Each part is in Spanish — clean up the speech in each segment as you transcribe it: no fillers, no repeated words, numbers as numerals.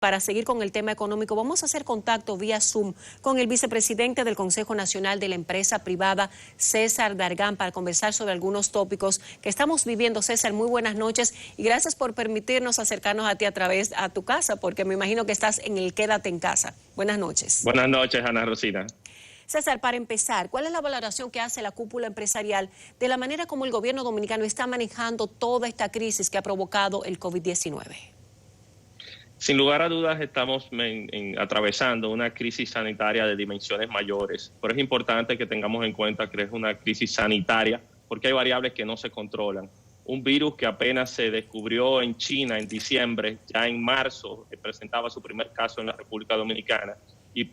Para seguir con el tema económico, vamos a hacer contacto vía Zoom con el vicepresidente del Consejo Nacional de la Empresa Privada, César Dargan, para conversar sobre algunos tópicos que estamos viviendo. César, muy buenas noches y gracias por permitirnos acercarnos a ti a través de tu casa, porque me imagino que estás en el Quédate en Casa. Buenas noches. Buenas noches, Ana Rosina. César, para empezar, ¿cuál es la valoración que hace la cúpula empresarial de la manera como el gobierno dominicano está manejando toda esta crisis que ha provocado el COVID-19? Sin lugar a dudas, estamos atravesando una crisis sanitaria de dimensiones mayores. Pero es importante que tengamos en cuenta que es una crisis sanitaria porque hay variables que no se controlan. Un virus que apenas se descubrió en China en diciembre, ya en marzo presentaba su primer caso en la República Dominicana y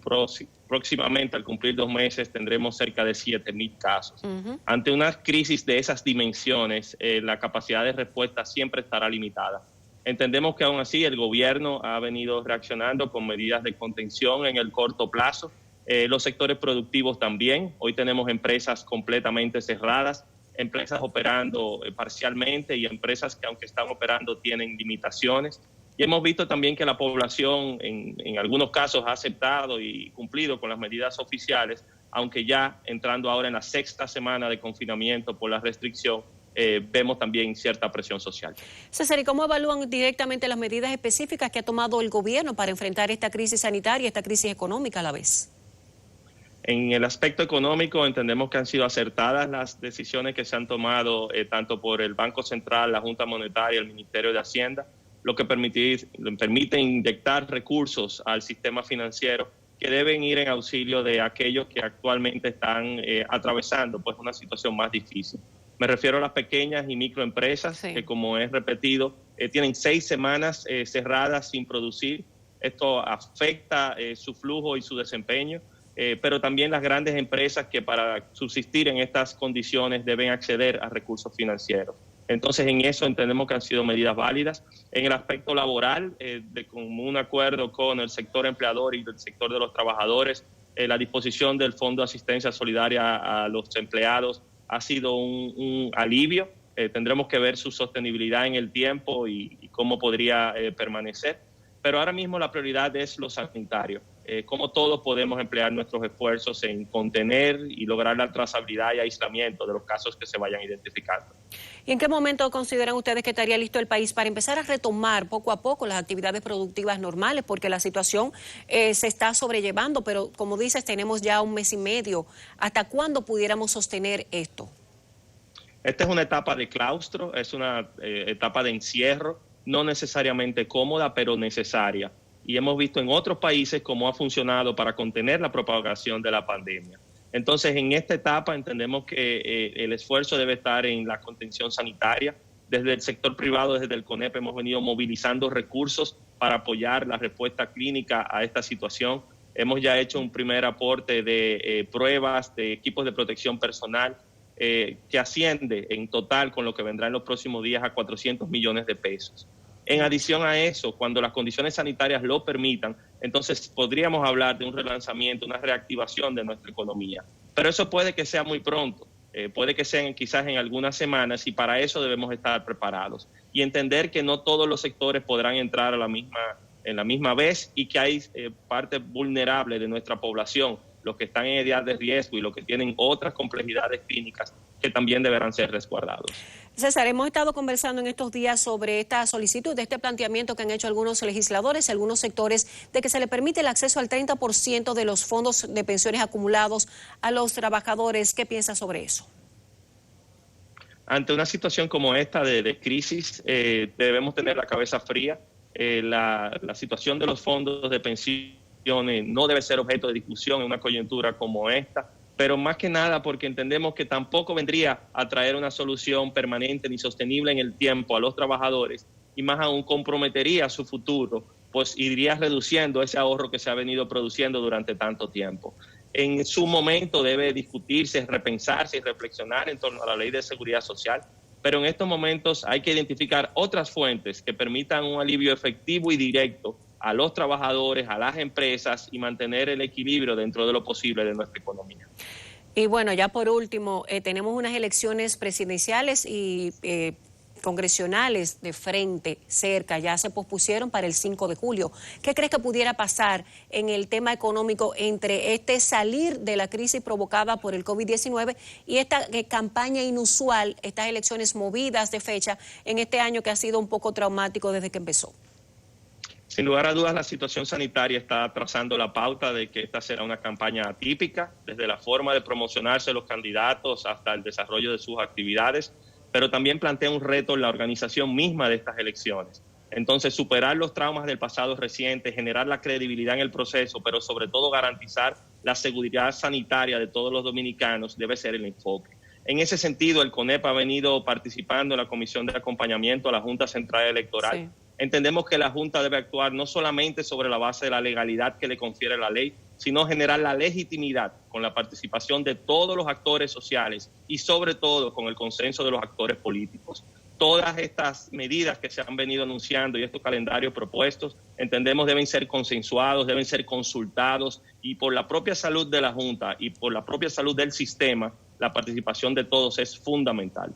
próximamente, al cumplir 2 meses, tendremos cerca de 7,000 casos. Ante una crisis de esas dimensiones, la capacidad de respuesta siempre estará limitada. Entendemos que aún así el gobierno ha venido reaccionando con medidas de contención en el corto plazo. Los sectores productivos también. Hoy tenemos empresas completamente cerradas, empresas operando parcialmente y empresas que aunque están operando tienen limitaciones. Y hemos visto también que la población en algunos casos ha aceptado y cumplido con las medidas oficiales, aunque ya entrando ahora en la 6ª semana de confinamiento por la restricción, vemos también cierta presión social. César, ¿y cómo evalúan directamente las medidas específicas que ha tomado el gobierno para enfrentar esta crisis sanitaria y esta crisis económica a la vez? En el aspecto económico entendemos que han sido acertadas las decisiones que se han tomado tanto por el Banco Central, la Junta Monetaria, el Ministerio de Hacienda, lo que permite inyectar recursos al sistema financiero que deben ir en auxilio de aquellos que actualmente están atravesando pues una situación más difícil. Me refiero a las pequeñas y microempresas que, como he repetido, tienen 6 semanas cerradas sin producir. Esto afecta su flujo y su desempeño, pero también las grandes empresas que para subsistir en estas condiciones deben acceder a recursos financieros. Entonces, en eso entendemos que han sido medidas válidas. En el aspecto laboral, de común acuerdo con el sector empleador y el sector de los trabajadores, la disposición del Fondo de Asistencia Solidaria a los empleados ha sido un alivio. Tendremos que ver su sostenibilidad en el tiempo y cómo podría permanecer. Pero ahora mismo la prioridad es lo sanitario. Cómo todos podemos emplear nuestros esfuerzos en contener y lograr la trazabilidad y aislamiento de los casos que se vayan identificando. ¿Y en qué momento consideran ustedes que estaría listo el país para empezar a retomar poco a poco las actividades productivas normales? Porque la situación se está sobrellevando, pero como dices, tenemos ya 1 mes y medio. ¿Hasta cuándo pudiéramos sostener esto? Esta es una etapa de claustro, es una etapa de encierro, no necesariamente cómoda, pero necesaria. Y hemos visto en otros países cómo ha funcionado para contener la propagación de la pandemia. Entonces, en esta etapa entendemos que el esfuerzo debe estar en la contención sanitaria. Desde el sector privado, desde el CONEP, hemos venido movilizando recursos para apoyar la respuesta clínica a esta situación. Hemos ya hecho un primer aporte de pruebas, de equipos de protección personal, que asciende en total con lo que vendrá en los próximos días a 400 millones de pesos. En adición a eso, cuando las condiciones sanitarias lo permitan, entonces podríamos hablar de un relanzamiento, una reactivación de nuestra economía. Pero eso puede que sea muy pronto, puede que sea quizás en algunas semanas y para eso debemos estar preparados. Y entender que no todos los sectores podrán entrar en la misma vez y que hay parte vulnerable de nuestra población, los que están en edad de riesgo y los que tienen otras complejidades clínicas que también deberán ser resguardados. César, hemos estado conversando en estos días sobre esta solicitud, de este planteamiento que han hecho algunos legisladores y algunos sectores de que se le permite el acceso al 30% de los fondos de pensiones acumulados a los trabajadores. ¿Qué piensas sobre eso? Ante una situación como esta de crisis, debemos tener la cabeza fría. La situación de los fondos de pensiones no debe ser objeto de discusión en una coyuntura como esta, pero más que nada porque entendemos que tampoco vendría a traer una solución permanente ni sostenible en el tiempo a los trabajadores y más aún comprometería su futuro, pues iría reduciendo ese ahorro que se ha venido produciendo durante tanto tiempo. En su momento debe discutirse, repensarse y reflexionar en torno a la Ley de Seguridad Social, pero en estos momentos hay que identificar otras fuentes que permitan un alivio efectivo y directo a los trabajadores, a las empresas y mantener el equilibrio dentro de lo posible de nuestra economía. Y bueno, ya por último, tenemos unas elecciones presidenciales y congresionales de frente, cerca, ya se pospusieron para el 5 de julio. ¿Qué crees que pudiera pasar en el tema económico entre este salir de la crisis provocada por el COVID-19 y esta campaña inusual, estas elecciones movidas de fecha en este año que ha sido un poco traumático desde que empezó? Sin lugar a dudas, la situación sanitaria está trazando la pauta de que esta será una campaña atípica, desde la forma de promocionarse los candidatos hasta el desarrollo de sus actividades, pero también plantea un reto en la organización misma de estas elecciones. Entonces, superar los traumas del pasado reciente, generar la credibilidad en el proceso, pero sobre todo garantizar la seguridad sanitaria de todos los dominicanos debe ser el enfoque. En ese sentido, el CONEP ha venido participando en la Comisión de Acompañamiento a la Junta Central Electoral. Sí. Entendemos que la Junta debe actuar no solamente sobre la base de la legalidad que le confiere la ley, sino generar la legitimidad con la participación de todos los actores sociales y sobre todo con el consenso de los actores políticos. Todas estas medidas que se han venido anunciando y estos calendarios propuestos, entendemos deben ser consensuados, deben ser consultados y por la propia salud de la Junta y por la propia salud del sistema, la participación de todos es fundamental.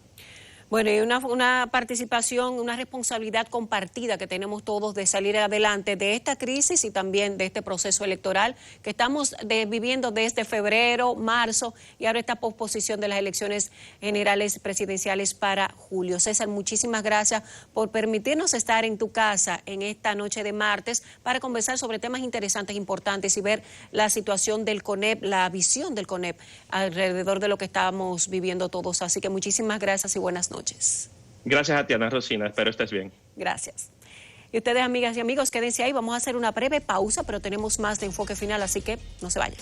Bueno, y una participación, una responsabilidad compartida que tenemos todos de salir adelante de esta crisis y también de este proceso electoral que estamos viviendo desde febrero, marzo y ahora esta posposición de las elecciones generales presidenciales para julio. César, muchísimas gracias por permitirnos estar en tu casa en esta noche de martes para conversar sobre temas interesantes, importantes y ver la situación del CONEP, la visión del CONEP alrededor de lo que estamos viviendo todos. Así que muchísimas gracias y buenas noches. Gracias a ti, Ana Rosina. Espero estés bien. Gracias. Y ustedes, amigas y amigos, quédense ahí. Vamos a hacer una breve pausa, pero tenemos más de Enfoque Final, así que no se vayan.